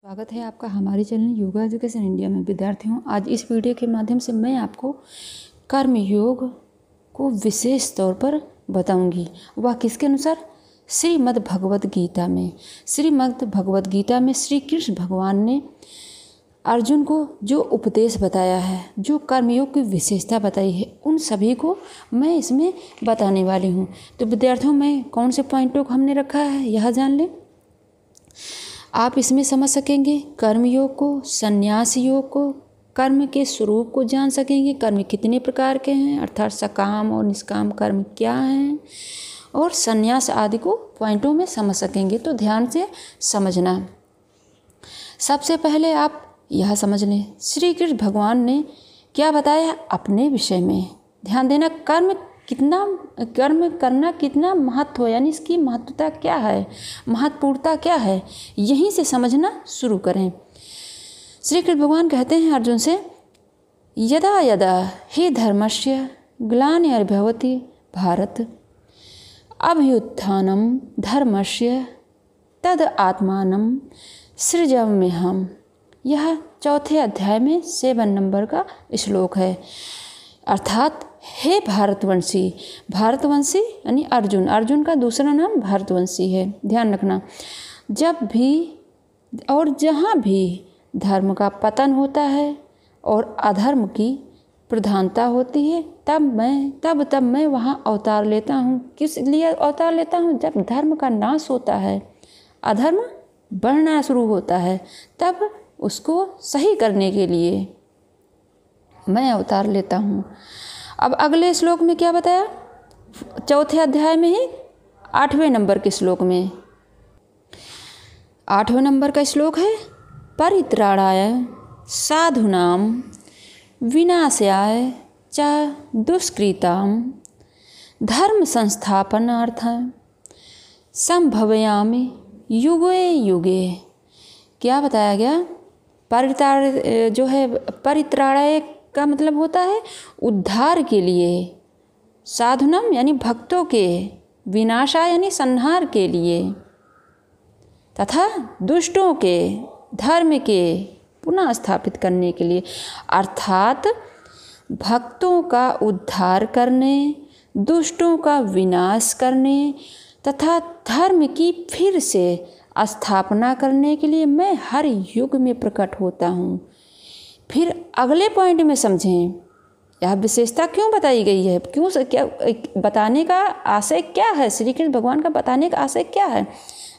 स्वागत है आपका हमारे चैनल योगा एजुकेशन इंडिया में। विद्यार्थियों, आज इस वीडियो के माध्यम से मैं आपको कर्म योग को विशेष तौर पर बताऊंगी। वह किसके अनुसार? श्रीमद् भगवद गीता में। श्रीमद् भगवद गीता में श्री कृष्ण भगवान ने अर्जुन को जो उपदेश बताया है, जो कर्मयोग की विशेषता बताई है, उन सभी को मैं इसमें बताने वाली हूँ। तो विद्यार्थियों, मैं कौन से पॉइंटों को हमने रखा है यह जान लें। आप इसमें समझ सकेंगे कर्म योग को, संन्यास योग को, कर्म के स्वरूप को जान सकेंगे, कर्म कितने प्रकार के हैं, अर्थात सकाम और निष्काम कर्म क्या हैं, और संन्यास आदि को पॉइंटों में समझ सकेंगे। तो ध्यान से समझना। सबसे पहले आप यह समझ लें, श्री कृष्ण भगवान ने क्या बताया अपने विषय में। ध्यान देना, कर्म करना कितना महत्व है, यानी इसकी महत्वता क्या है, महत्वपूर्णता क्या है, यहीं से समझना शुरू करें। श्री कृष्ण भगवान कहते हैं अर्जुन से, यदा यदा हि धर्मस्य ग्लानिर्भवति भारत अभ्युत्थानं धर्मस्य तद आत्मानं सृजाम्यहम्। यह चौथे अध्याय में 7 नंबर का श्लोक है। अर्थात हे भारतवंशी, भारतवंशी यानी अर्जुन, अर्जुन का दूसरा नाम भारतवंशी है। ध्यान रखना, जब भी और जहाँ भी धर्म का पतन होता है और अधर्म की प्रधानता होती है, तब मैं वहाँ अवतार लेता हूँ। किस लिए अवतार लेता हूँ? जब धर्म का नाश होता है, अधर्म बढ़ना शुरू होता है, तब उसको सही करने के लिए मैं अवतार लेता हूँ। अब अगले श्लोक में क्या बताया? चौथे अध्याय में ही 8वें नंबर के श्लोक में, 8वें नंबर का श्लोक है, परित्राणाय साधूनां विनाशाय च दुष्कृतां धर्म संस्थापनार्थं संभवामि युगे युगे। क्या बताया गया? परित्राणाय का मतलब होता है उद्धार के लिए, साधुनम यानी भक्तों के, विनाशा यानी संहार के लिए, तथा दुष्टों के धर्म के पुनः स्थापित करने के लिए। अर्थात भक्तों का उद्धार करने, दुष्टों का विनाश करने तथा धर्म की फिर से स्थापना करने के लिए मैं हर युग में प्रकट होता हूँ। फिर अगले पॉइंट में समझें यह विशेषता क्यों बताई गई है, क्या बताने का आशय क्या है, श्री कृष्ण भगवान का बताने का आशय क्या है,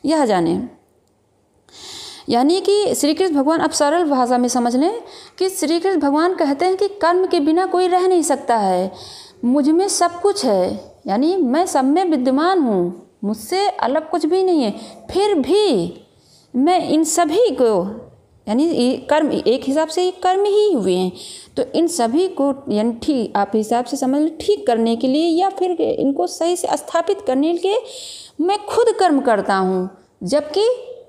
यह जानें। यानी कि श्री कृष्ण भगवान, अब सरल भाषा में समझ लें कि श्री कृष्ण भगवान कहते हैं कि कर्म के बिना कोई रह नहीं सकता है, मुझ में सब कुछ है, यानी मैं सब में विद्यमान हूँ, मुझसे अलग कुछ भी नहीं है, फिर भी मैं इन सभी को, यानी कर्म एक हिसाब से कर्म ही हुए हैं, तो इन सभी को यानी ठीक आप हिसाब से समझ लें, ठीक करने के लिए या फिर इनको सही से स्थापित करने के लिए मैं खुद कर्म करता हूँ। जबकि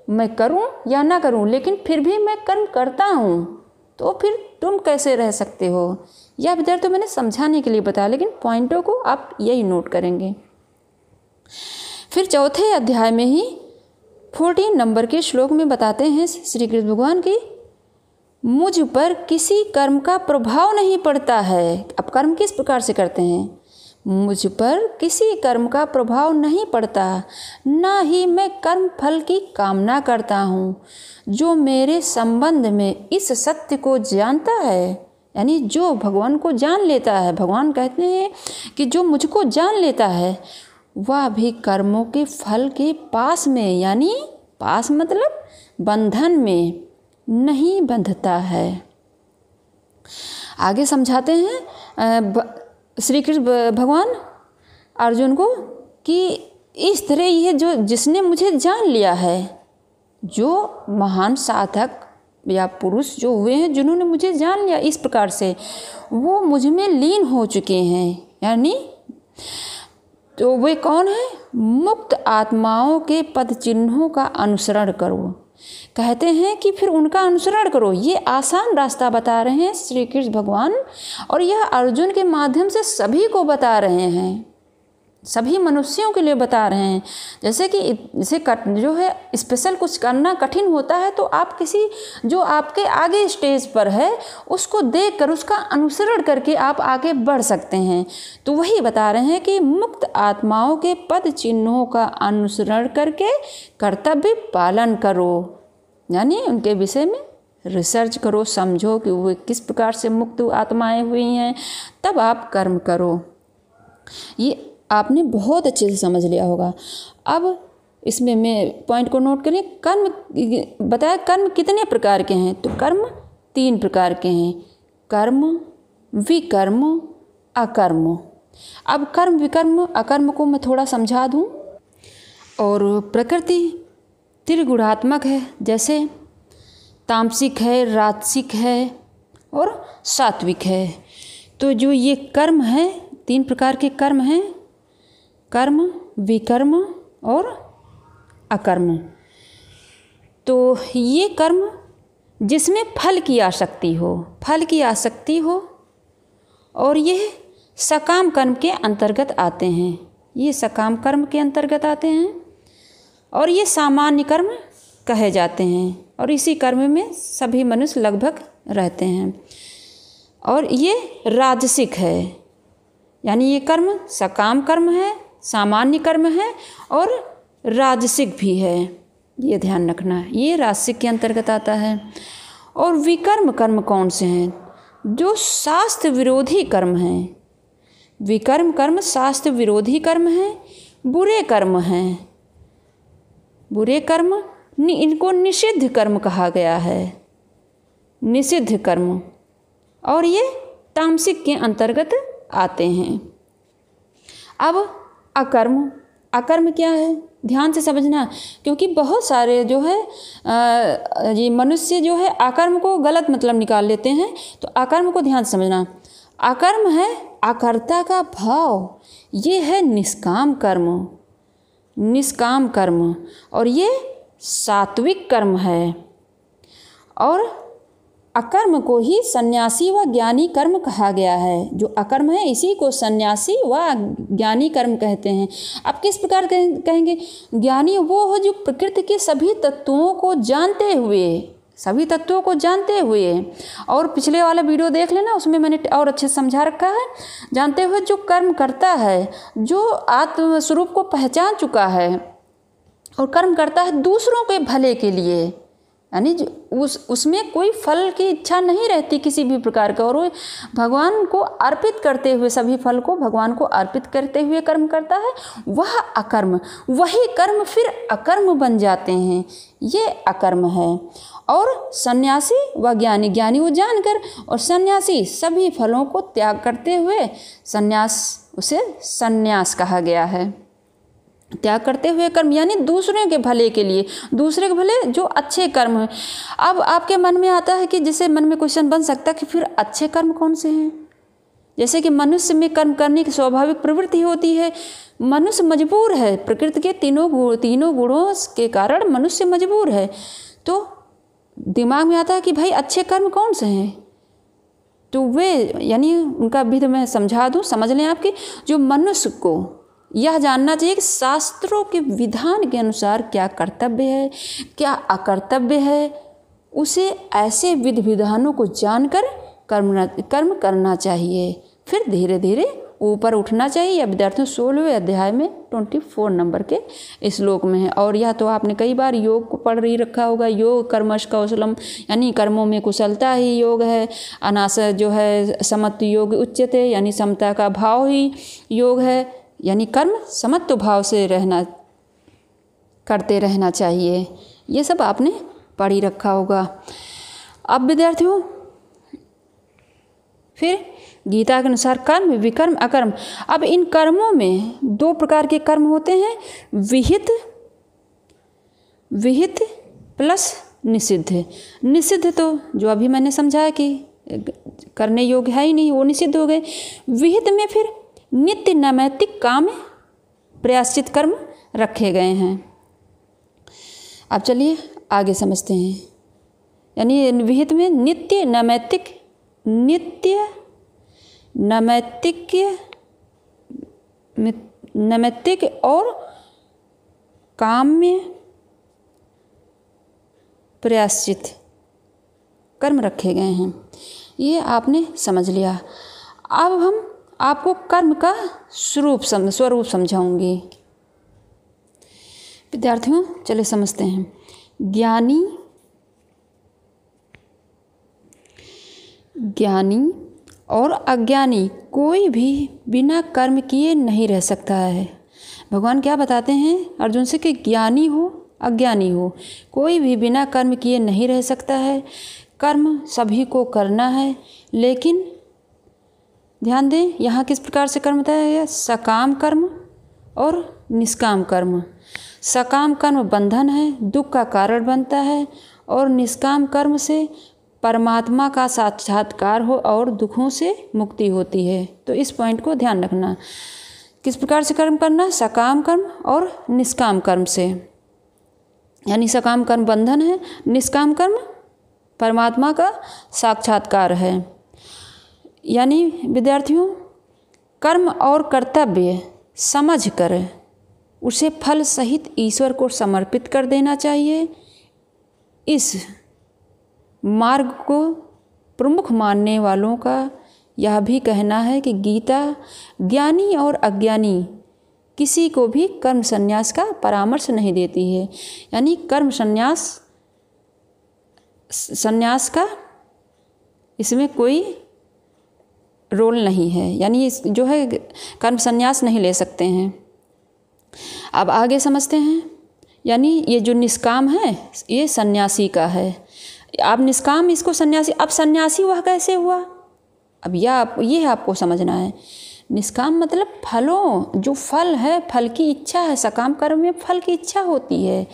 मैं करूँ या ना करूँ, लेकिन फिर भी मैं कर्म करता हूँ, तो फिर तुम कैसे रह सकते हो? यह विद्यार्थियों मैंने समझाने के लिए बताया, लेकिन पॉइंटों को आप यही नोट करेंगे। फिर चौथे अध्याय में ही 14 नंबर के श्लोक में बताते हैं श्री कृष्ण भगवान की, मुझ पर किसी कर्म का प्रभाव नहीं पड़ता है। अब कर्म किस प्रकार से करते हैं? मुझ पर किसी कर्म का प्रभाव नहीं पड़ता, ना ही मैं कर्म फल की कामना करता हूँ। जो मेरे संबंध में इस सत्य को जानता है, यानी जो भगवान को जान लेता है, भगवान कहते हैं कि जो मुझको जान लेता है वह भी कर्मों के फल के पास में, यानी पास मतलब बंधन में नहीं बंधता है। आगे समझाते हैं श्री कृष्ण भगवान अर्जुन को कि इस तरह ये जो जिसने मुझे जान लिया है, जो महान साधक या पुरुष जो हुए हैं, जिन्होंने मुझे जान लिया इस प्रकार से, वो मुझ में लीन हो चुके हैं। यानी तो वे कौन है? मुक्त आत्माओं के पद चिन्हों का अनुसरण करो। कहते हैं कि फिर उनका अनुसरण करो। ये आसान रास्ता बता रहे हैं श्री कृष्ण भगवान, और यह अर्जुन के माध्यम से सभी को बता रहे हैं। सभी मनुष्यों के लिए बता रहे हैं। जैसे कि जैसे जो है स्पेशल कुछ करना कठिन होता है तो आप किसी जो आपके आगे स्टेज पर है उसको देखकर उसका अनुसरण करके आप आगे बढ़ सकते हैं। तो वही बता रहे हैं कि मुक्त आत्माओं के पद चिन्हों का अनुसरण करके कर्तव्य पालन करो, यानी उनके विषय में रिसर्च करो, समझो कि वो किस प्रकार से मुक्त आत्माएं हुई हैं, तब आप कर्म करो। ये आपने बहुत अच्छे से समझ लिया होगा। अब इसमें मैं पॉइंट को नोट करें। कर्म बताया, कर्म कितने प्रकार के हैं? तो कर्म 3 प्रकार के हैं, कर्म, विकर्म, अकर्म। अब कर्म, विकर्म, अकर्म को मैं थोड़ा समझा दूं। और प्रकृति त्रिगुणात्मक है, जैसे तामसिक है, राजसिक है और सात्विक है। तो जो ये कर्म है, 3 प्रकार के कर्म हैं, कर्म, विकर्म और अकर्म। तो ये कर्म जिसमें फल की आसक्ति हो, और ये सकाम कर्म के अंतर्गत आते हैं, ये सकाम कर्म के अंतर्गत आते हैं और ये सामान्य कर्म कहे जाते हैं। और इसी कर्म में सभी मनुष्य लगभग रहते हैं। और ये राजसिक है, यानी ये कर्म सकाम कर्म है, सामान्य कर्म है और राजसिक भी है, ये ध्यान रखना, ये राजसिक के अंतर्गत आता है। और विकर्म कर्म कौन से हैं? जो शास्त्र विरोधी कर्म हैं। विकर्म कर्म शास्त्र विरोधी कर्म हैं, बुरे कर्म हैं। बुरे कर्म इनको निषिद्ध कर्म कहा गया है, निषिद्ध कर्म, और ये तामसिक के अंतर्गत आते हैं। अब अकर्म, अकर्म क्या है? ध्यान से समझना, क्योंकि बहुत सारे जो है ये मनुष्य जो है अकर्म को गलत मतलब निकाल लेते हैं। तो अकर्म को ध्यान से समझना। अकर्म है अकर्ता का भाव, ये है निष्काम कर्म, निष्काम कर्म, और ये सात्विक कर्म है। और अकर्म को ही सन्यासी व ज्ञानी कर्म कहा गया है। जो अकर्म है इसी को सन्यासी व ज्ञानी कर्म कहते हैं। अब किस प्रकार कहेंगे? ज्ञानी वो हो जो प्रकृति के सभी तत्वों को जानते हुए, और पिछले वाला वीडियो देख लेना, उसमें मैंने और अच्छे से समझा रखा है। जानते हुए जो कर्म करता है, जो आत्म स्वरूप को पहचान चुका है और कर्म करता है दूसरों के भले के लिए, यानी उसमें कोई फल की इच्छा नहीं रहती किसी भी प्रकार का, और वो भगवान को अर्पित करते हुए, सभी फल को भगवान को अर्पित करते हुए कर्म करता है, वह अकर्म। वही कर्म फिर अकर्म बन जाते हैं, ये अकर्म है। और सन्यासी व ज्ञानी, ज्ञानी वो जानकर, और सन्यासी सभी फलों को त्याग करते हुए सन्यास, उसे सन्यास कहा गया है। त्याग करते हुए कर्म, यानी दूसरे के भले के लिए, दूसरे के भले जो अच्छे कर्म हैं। अब आपके मन में आता है कि जैसे मन में क्वेश्चन बन सकता है कि फिर अच्छे कर्म कौन से हैं? जैसे कि मनुष्य में कर्म करने की स्वाभाविक प्रवृत्ति होती है, मनुष्य मजबूर है, प्रकृति के तीनों गुणों के कारण मनुष्य मजबूर है। तो दिमाग में आता है कि भाई अच्छे कर्म कौन से हैं? तो वे, यानी उनका विध मैं समझा दूँ, समझ लें आपके। जो मनुष्य को यह जानना चाहिए कि शास्त्रों के विधान के अनुसार क्या कर्तव्य है, क्या अकर्तव्य है, उसे ऐसे विधि विधानों को जानकर कर्म करना चाहिए। फिर धीरे धीरे ऊपर उठना चाहिए। विद्यार्थियों 16वें अध्याय में 24 नंबर के श्लोक में है। और यह तो आपने कई बार योग को पढ़ ही रखा होगा। योग कर्मश कौशलम, यानी कर्मों में कुशलता ही योग है। अनास जो है समत्व योग उच्यते, यानी समता का भाव ही योग है, यानी कर्म समत्व भाव से करते रहना चाहिए। ये सब आपने पढ़ ही रखा होगा। अब विद्यार्थियों फिर गीता के अनुसार कर्म, विकर्म, अकर्म। अब इन कर्मों में 2 प्रकार के कर्म होते हैं, विहित प्लस निषिद्ध। निषिद्ध तो जो अभी मैंने समझाया कि करने योग्य है ही नहीं, वो निषिद्ध हो गए। विहित में फिर नित्य नैमित्तिक काम प्रायश्चित कर्म रखे गए हैं। अब चलिए आगे समझते हैं। यानी विहित में नित्य नैमित्तिक नैमित्तिक और काम्य प्रायश्चित कर्म रखे गए हैं। ये आपने समझ लिया। अब हम आपको कर्म का स्वरूप समझाऊंगी। विद्यार्थियों चलिए समझते हैं। ज्ञानी और अज्ञानी कोई भी बिना कर्म किए नहीं रह सकता है। भगवान क्या बताते हैं अर्जुन से कि ज्ञानी हो अज्ञानी हो, कोई भी बिना कर्म किए नहीं रह सकता है। कर्म सभी को करना है, लेकिन ध्यान दें यहाँ किस प्रकार से कर्म बताया गया, सकाम कर्म और निष्काम कर्म। सकाम कर्म बंधन है, दुख का कारण बनता है, और निष्काम कर्म से परमात्मा का साक्षात्कार हो और दुखों से मुक्ति होती है। तो इस पॉइंट को ध्यान रखना। किस प्रकार से कर्म करना, सकाम कर्म और निष्काम कर्म से। यानी सकाम कर्म बंधन है, निष्काम कर्म परमात्मा का साक्षात्कार है। यानी विद्यार्थियों कर्म और कर्तव्य समझकर उसे फल सहित ईश्वर को समर्पित कर देना चाहिए। इस मार्ग को प्रमुख मानने वालों का यह भी कहना है कि गीता ज्ञानी और अज्ञानी किसी को भी कर्म संन्यास का परामर्श नहीं देती है। यानी कर्म संन्यास का इसमें कोई रोल नहीं है, यानी जो है कर्म संन्यास नहीं ले सकते हैं। अब आगे समझते हैं। यानी ये जो निष्काम है ये सन्यासी का है। अब निष्काम इसको सन्यासी, अब सन्यासी वह कैसे हुआ, अब ये आपको समझना है। निष्काम मतलब फलों, जो फल है फल की इच्छा है। सकाम कर्म में फल की इच्छा होती है,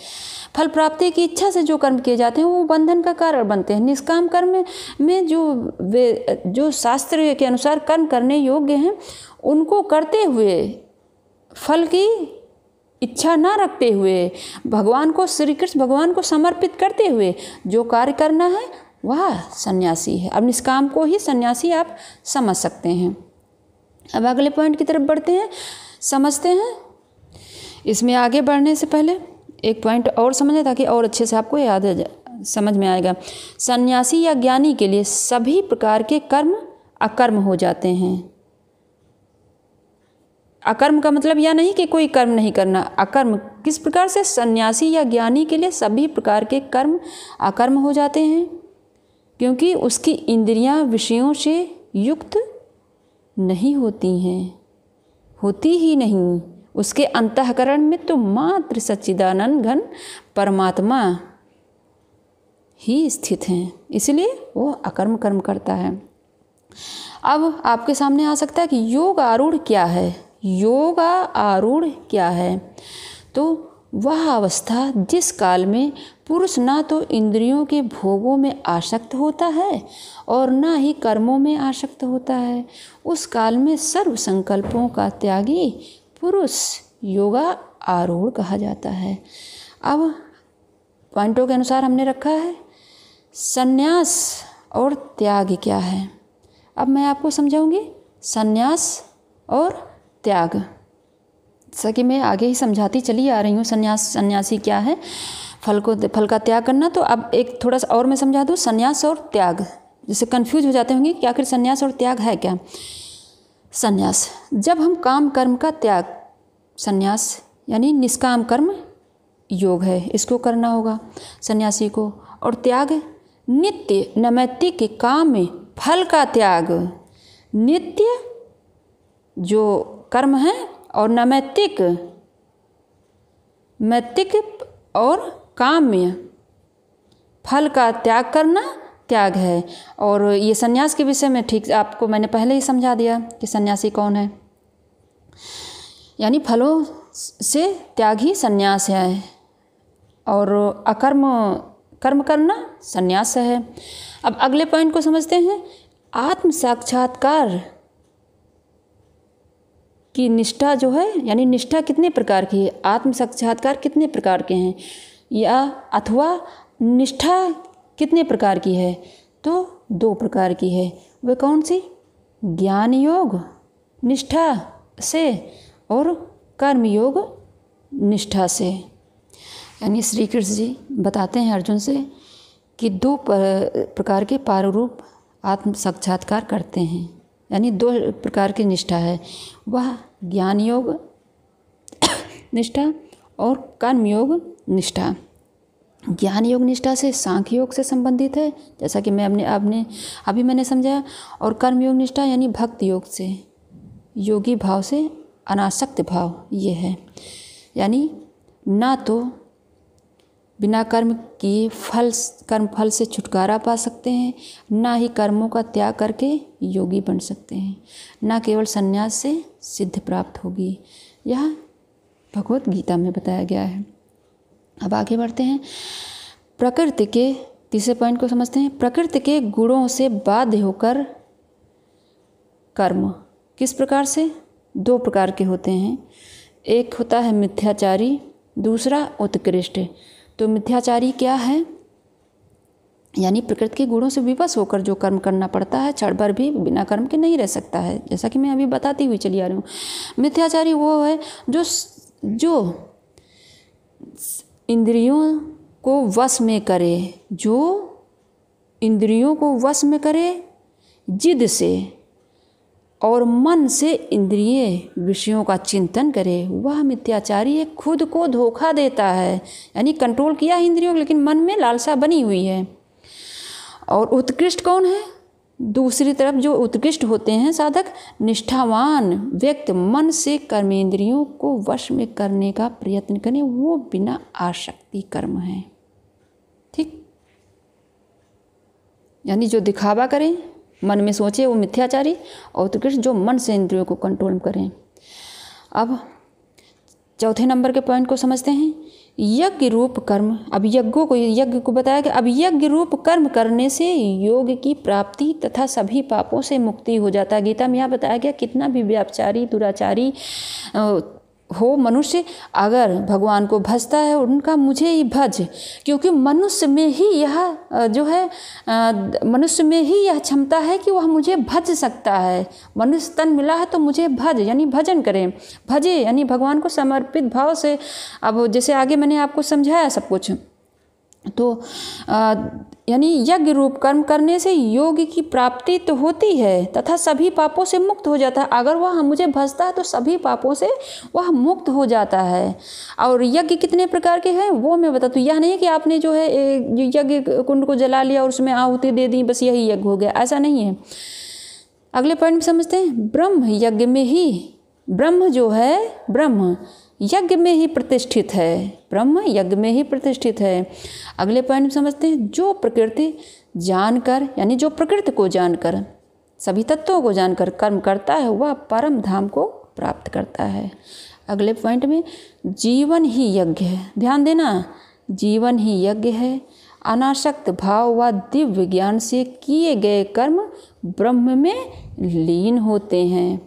फल प्राप्ति की इच्छा से जो कर्म किए जाते हैं वो बंधन का कारण बनते हैं। निष्काम कर्म में जो शास्त्र के अनुसार कर्म करने योग्य हैं उनको करते हुए फल की इच्छा ना रखते हुए भगवान को, श्री कृष्ण भगवान को समर्पित करते हुए जो कार्य करना है वह सन्यासी है। अब निष्काम को ही सन्यासी आप समझ सकते हैं। अब अगले पॉइंट की तरफ बढ़ते हैं, समझते हैं। इसमें आगे बढ़ने से पहले एक पॉइंट और समझें ताकि और अच्छे से आपको याद समझ में आएगा। सन्यासी या ज्ञानी के लिए सभी प्रकार के कर्म अकर्म हो जाते हैं। अकर्म का मतलब यह नहीं कि कोई कर्म नहीं करना, अकर्म किस प्रकार से, सन्यासी या ज्ञानी के लिए सभी प्रकार के कर्म अकर्म हो जाते हैं, क्योंकि उसकी इंद्रियां विषयों से युक्त नहीं होती हैं, होती ही नहीं। उसके अंतःकरण में तो मात्र सच्चिदानंद घन परमात्मा ही स्थित हैं, इसलिए वो अकर्म कर्म करता है। अब आपके सामने आ सकता है कि योग आरूढ़ क्या है। योग आरूढ़ क्या है, तो वह अवस्था जिस काल में पुरुष ना तो इंद्रियों के भोगों में आसक्त होता है और ना ही कर्मों में आसक्त होता है, उस काल में सर्व संकल्पों का त्यागी पुरुष योगा आरूढ़ कहा जाता है। अब पॉइंटों के अनुसार हमने रखा है संन्यास और त्याग क्या है। अब मैं आपको समझाऊंगी संन्यास और त्याग, जैसा कि मैं आगे ही समझाती चली आ रही हूँ। सन्यासी क्या है, फल का त्याग करना। तो अब एक थोड़ा सा और मैं समझा दूँ, संन्यास और त्याग, जिससे कंफ्यूज हो जाते होंगे कि आखिर संन्यास और त्याग है क्या। संन्यास, जब हम काम कर्म का त्याग, संन्यास यानी निष्काम कर्म योग है, इसको करना होगा सन्यासी को। और त्याग नित्य नैमित्तिक काम में फल का त्याग, नित्य जो कर्म है और नैमित्तिक और काम्य फल का त्याग करना त्याग है। और ये सन्यास के विषय में ठीक आपको मैंने पहले ही समझा दिया कि सन्यासी कौन है, यानी फलों से त्याग ही सन्यास है और कर्म करना सन्यास है। अब अगले पॉइंट को समझते हैं। आत्म साक्षात्कार की निष्ठा जो है, यानी निष्ठा कितने प्रकार की है, आत्म साक्षात्कार कितने प्रकार के हैं, या अथवा निष्ठा कितने प्रकार की है, तो 2 प्रकार की है। वे कौन सी, ज्ञान योग निष्ठा से और कर्मयोग निष्ठा से। यानी श्री कृष्ण जी बताते हैं अर्जुन से कि दो प्रकार के पाररूप आत्म साक्षात्कार करते हैं। यानी दो प्रकार की निष्ठा है, वह ज्ञान योग निष्ठा और कर्मयोग निष्ठा। ज्ञान योग निष्ठा से सांख्य योग से संबंधित है, जैसा कि मैं अभी मैंने समझाया। और कर्म योग निष्ठा यानी भक्ति योग से, योगी भाव से अनासक्त भाव ये है। यानी ना तो बिना कर्म किए कर्म फल से छुटकारा पा सकते हैं, ना ही कर्मों का त्याग करके योगी बन सकते हैं, ना केवल संन्यास से सिद्धि प्राप्त होगी। यह भगवत गीता में बताया गया है। अब आगे बढ़ते हैं, प्रकृति के तीसरे पॉइंट को समझते हैं। प्रकृति के गुणों से बाध्य होकर कर्म किस प्रकार से? दो प्रकार के होते हैं, एक होता है मिथ्याचारी, दूसरा उत्कृष्ट। तो मिथ्याचारी क्या है? यानी प्रकृति के गुणों से विवश होकर जो कर्म करना पड़ता है, क्षण भर भी बिना कर्म के नहीं रह सकता है, जैसा कि मैं अभी बताती हुई चली आ रही हूँ। मिथ्याचारी वो है जो इंद्रियों को वश में करे, जो इंद्रियों को वश में करे जिद से और मन से इंद्रिय विषयों का चिंतन करे, वह मिथ्याचारी है। खुद को धोखा देता है, यानी कंट्रोल किया है इंद्रियों, लेकिन मन में लालसा बनी हुई है। और उत्कृष्ट कौन है? दूसरी तरफ जो उत्कृष्ट होते हैं साधक, निष्ठावान व्यक्ति मन से कर्मेंद्रियों को वश में करने का प्रयत्न करें, वो बिना आसक्ति कर्म है। ठीक, यानी जो दिखावा करें, मन में सोचे, वो मिथ्याचारी। और उत्कृष्ट जो मन से इंद्रियों को कंट्रोल करें। अब चौथे नंबर के पॉइंट को समझते हैं, यज्ञ रूप कर्म। अब यज्ञ को बताया कि अब यज्ञ रूप कर्म करने से योग की प्राप्ति तथा सभी पापों से मुक्ति हो जाता है। गीता में यह बताया गया, कितना भी व्यभिचारी दुराचारी हो मनुष्य, अगर भगवान को भजता है उनका मुझे ही भज, क्योंकि मनुष्य में ही यह क्षमता है कि वह मुझे भज सकता है। मनुष्य तन मिला है तो मुझे भज, यानी भजन करें। भजे यानी भगवान को समर्पित भाव से। अब जैसे आगे मैंने आपको समझाया सब कुछ, तो यानी यज्ञ रूप कर्म करने से योग की प्राप्ति तो होती है तथा सभी पापों से मुक्त हो जाता है। अगर वह मुझे भजता है तो सभी पापों से वह मुक्त हो जाता है। और यज्ञ कितने प्रकार के हैं वो मैं बताती हूँ। यह नहीं कि आपने जो है यज्ञ कुंड को जला लिया और उसमें आहुति दे दी, बस यही यज्ञ हो गया, ऐसा नहीं है। अगले पॉइंट में समझते हैं, ब्रह्म यज्ञ में ही, ब्रह्म जो है ब्रह्म यज्ञ में ही प्रतिष्ठित है, ब्रह्म यज्ञ में ही प्रतिष्ठित है। अगले पॉइंट में समझते हैं, जो प्रकृति जानकर, यानी जो प्रकृति को जानकर, सभी तत्वों को जानकर कर्म करता है, वह परम धाम को प्राप्त करता है। अगले पॉइंट में, जीवन ही यज्ञ है। ध्यान देना, जीवन ही यज्ञ है। अनासक्त भाव व दिव्य ज्ञान से किए गए कर्म ब्रह्म में लीन होते हैं।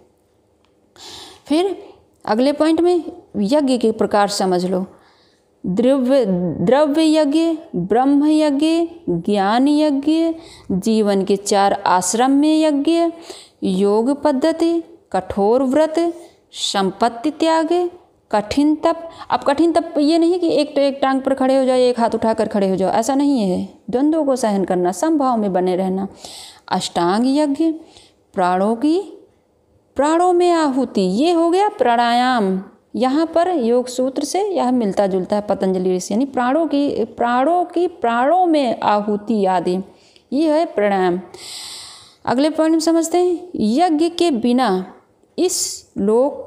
फिर अगले पॉइंट में यज्ञ के प्रकार समझ लो, द्रव्य यज्ञ, ब्रह्म यज्ञ, ज्ञान यज्ञ, जीवन के 4 आश्रम में यज्ञ, योग पद्धति, कठोर व्रत, संपत्ति त्याग, कठिन तप। अब कठिन तप ये नहीं कि एक टांग पर खड़े हो जाओ, एक हाथ उठाकर खड़े हो जाओ, ऐसा नहीं है। द्वंद्वों को सहन करना, समभाव में बने रहना। अष्टांग यज्ञ, प्राणों में आहुति, ये हो गया प्राणायाम। यहाँ पर योग सूत्र से यह मिलता जुलता है, पतंजलि ऋषि, यानी प्राणों में आहुति आदि, ये है प्राणायाम। अगले पॉइंट में समझते हैं, यज्ञ के बिना इस लोक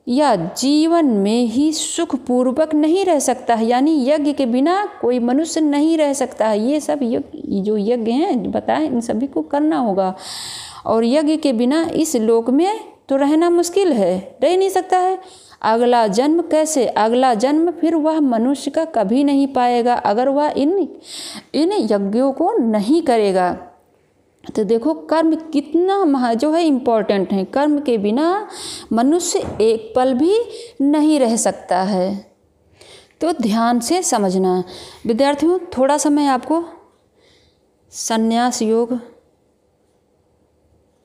या जीवन में ही सुखपूर्वक नहीं रह सकता है। यानी यज्ञ के बिना कोई मनुष्य नहीं रह सकता है। ये सब जो यज्ञ हैं बताएं, इन सभी को करना होगा। और यज्ञ के बिना इस लोक में तो रहना मुश्किल है, रह नहीं सकता है। अगला जन्म कैसे? अगला जन्म फिर वह मनुष्य का कभी नहीं पाएगा अगर वह इन यज्ञों को नहीं करेगा। तो देखो कर्म कितना जो है इम्पोर्टेंट है। कर्म के बिना मनुष्य एक पल भी नहीं रह सकता है। तो ध्यान से समझना विद्यार्थियों। थोड़ा सा मैं आपको संन्यास योग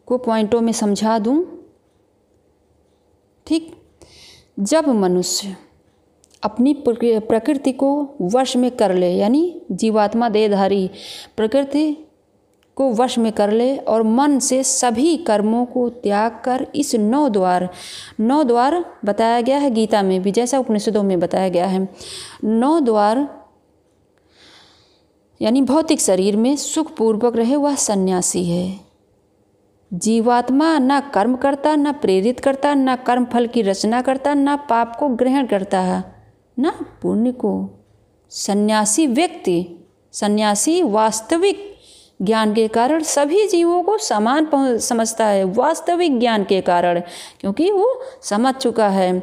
को पॉइंटों में समझा दूं, ठीक। जब मनुष्य अपनी प्रकृति को वश में कर ले, यानी जीवात्मा देहधारी प्रकृति को वश में कर ले और मन से सभी कर्मों को त्याग कर इस 9 द्वार बताया गया है गीता में भी, जैसा उपनिषदों में बताया गया है, 9 द्वार यानी भौतिक शरीर में सुखपूर्वक रहे वह सन्यासी है। जीवात्मा न कर्म करता, न प्रेरित करता, न कर्म फल की रचना करता, न पाप को ग्रहण करता है, न पुण्य को। सन्यासी व्यक्ति, सन्यासी वास्तविक ज्ञान के कारण सभी जीवों को समान समझता है, वास्तविक ज्ञान के कारण, क्योंकि वो समझ चुका है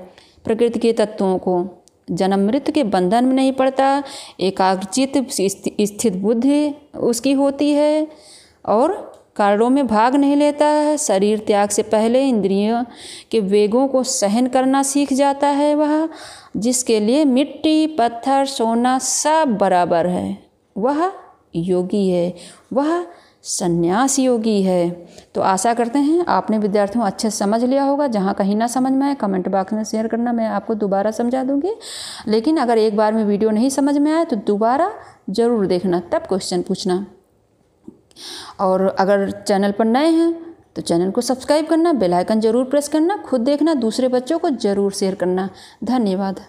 प्रकृति के तत्वों को। जन्म मृत्यु के बंधन में नहीं पड़ता, एकाग्रचित स्थित बुद्धि उसकी होती है और कार्यों में भाग नहीं लेता है। शरीर त्याग से पहले इंद्रियों के वेगों को सहन करना सीख जाता है वह, जिसके लिए मिट्टी पत्थर सोना सब बराबर है, वह योगी है, वह संन्यास योगी है। तो आशा करते हैं आपने विद्यार्थियों अच्छे से समझ लिया होगा। जहाँ कहीं ना समझ में आए कमेंट बॉक्स में शेयर करना, मैं आपको दोबारा समझा दूँगी। लेकिन अगर एक बार में वीडियो नहीं समझ में आए तो दोबारा ज़रूर देखना, तब क्वेश्चन पूछना। और अगर चैनल पर नए हैं तो चैनल को सब्सक्राइब करना, बेल आइकन ज़रूर प्रेस करना, खुद देखना, दूसरे बच्चों को ज़रूर शेयर करना। धन्यवाद।